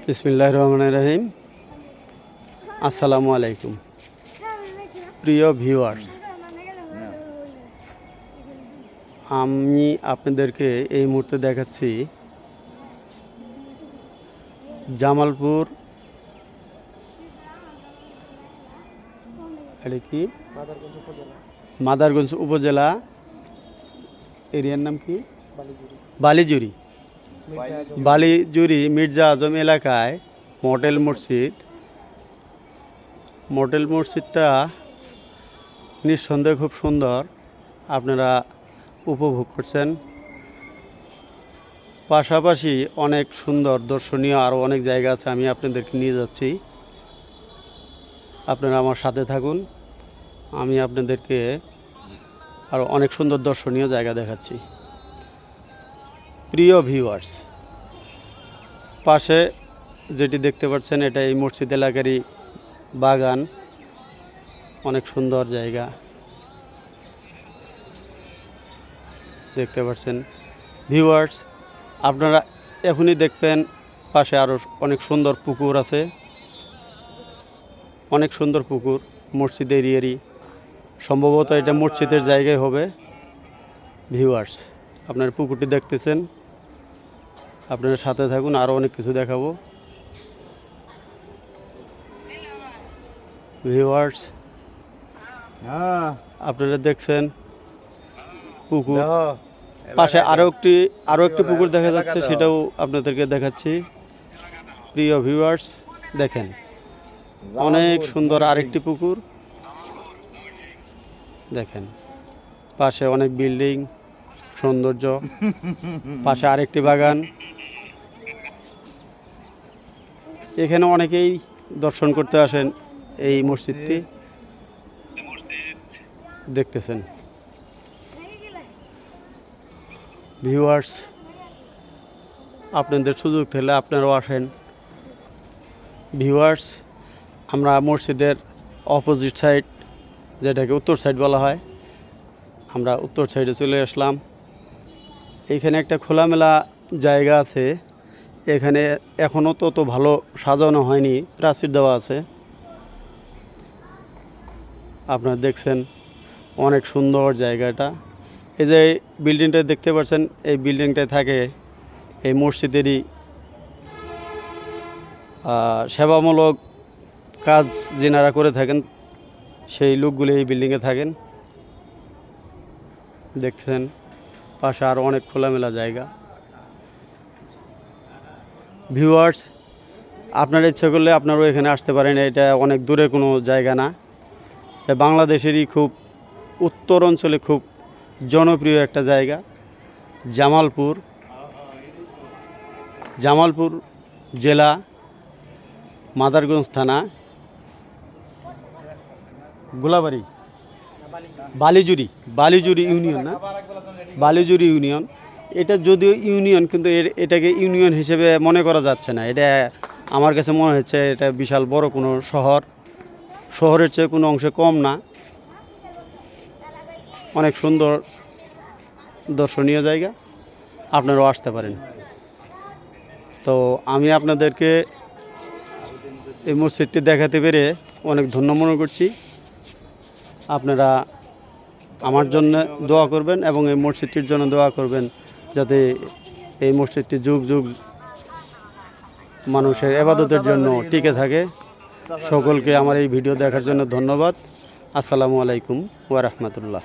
বিসমিল্লাহির রহমানির রহিম। আসসালামু আলাইকুম প্রিয় ভিউয়ার্স, আমি আপনাদেরকে এই মুহূর্তে দেখাচ্ছি জামালপুর কি মাদারগঞ্জ উপজেলা এরিয়ার নাম কি বালিজুরি মির্জা আজম এলাকায় মডেল মসজিদটা নিঃসন্দেহে খুব সুন্দর, আপনারা উপভোগ করছেন। পাশাপাশি অনেক সুন্দর দর্শনীয় আরও অনেক জায়গা আছে, আমি আপনাদেরকে নিয়ে যাচ্ছি। আপনারা আমার সাথে থাকুন, আমি আপনাদেরকে আরও অনেক সুন্দর দর্শনীয় জায়গা দেখাচ্ছি। প্রিয় ভিউয়ার্স, পাশে যেটি দেখতে পাচ্ছেন এটা এই মসজিদ এলাকারই বাগান, অনেক সুন্দর জায়গা দেখতে পাচ্ছেন। ভিউয়ার্স, আপনারা এখনই দেখবেন পাশে আরও অনেক সুন্দর পুকুর আছে, অনেক সুন্দর পুকুর মসজিদ এরিয়ারই, সম্ভবত এটা মসজিদের জায়গায় হবে। ভিউয়ার্স, আপনার পুকুরটি দেখতেছেন, আপনারা সাথে থাকুন, আরও অনেক কিছু দেখাবো। ভিউয়ার্স, আপনারা দেখছেন পুকুর, পাশে আরও একটি পুকুর দেখা যাচ্ছে, সেটাও আপনাদেরকে দেখাচ্ছি। প্রিয় ভিউয়ার্স, দেখেন অনেক সুন্দর আরেকটি পুকুর, দেখেন পাশে অনেক বিল্ডিং, সৌন্দর্য, পাশে আরেকটি বাগান। এখানে অনেকেই দর্শন করতে আসেন, এই মসজিদটি দেখতেছেন। ভিউয়ার্স, আপনাদের সুযোগ থাকলে আপনারাও আসেন। ভিউয়ার্স, আমরা মসজিদের অপোজিট সাইড, যেটাকে উত্তর সাইড বলা হয়, আমরা উত্তর সাইডে চলে আসলাম। এইখানে একটা খোলামেলা জায়গা আছে, এখানে এখনও তত ভালো সাজানো হয়নি, প্রাচীর দেওয়া আছে। আপনারা দেখছেন অনেক সুন্দর জায়গাটা। এই যে বিল্ডিংটা দেখতে পাচ্ছেন, এই বিল্ডিংটায় থাকে এই মসজিদেরই সেবামূলক কাজ যেনারা করে থাকেন, সেই লোকগুলি এই বিল্ডিংয়ে থাকেন। দেখছেন পাশে আরও অনেক খোলামেলা জায়গা। ভিউয়ার্স, আপনারা ইচ্ছে করলে আপনারাও এখানে আসতে পারেন, এটা অনেক দূরে কোনো জায়গা না, বাংলাদেশেরই খুব উত্তর অঞ্চলে খুব জনপ্রিয় একটা জায়গা। জামালপুর জেলা, মাদারগঞ্জ থানা, গোলাবাড়ি, বালিজুরি ইউনিয়ন না, বালিজুরি ইউনিয়ন। এটা যদিও ইউনিয়ন, কিন্তু এটাকে ইউনিয়ন হিসেবে মনে করা যাচ্ছে না। এটা আমার কাছে মনে হচ্ছে এটা বিশাল বড় কোনো শহরের চেয়ে কোনো অংশে কম না। অনেক সুন্দর দর্শনীয় জায়গা, আপনারাও আসতে পারেন। তো আমি আপনাদেরকে এই মসজিদটি দেখাতে পেরে অনেক ধন্য মনে করছি। আপনারা আমার জন্য দোয়া করবেন এবং এই মসজিদটির জন্য দোয়া করবেন, যাতে এই মসজিদটি যুগ যুগ মানুষের ইবাদতের জন্য টিকে থাকে। সকলকে আমার এই ভিডিও দেখার জন্য ধন্যবাদ। আসসালামু আলাইকুম ওয়া রাহমাতুল্লাহ।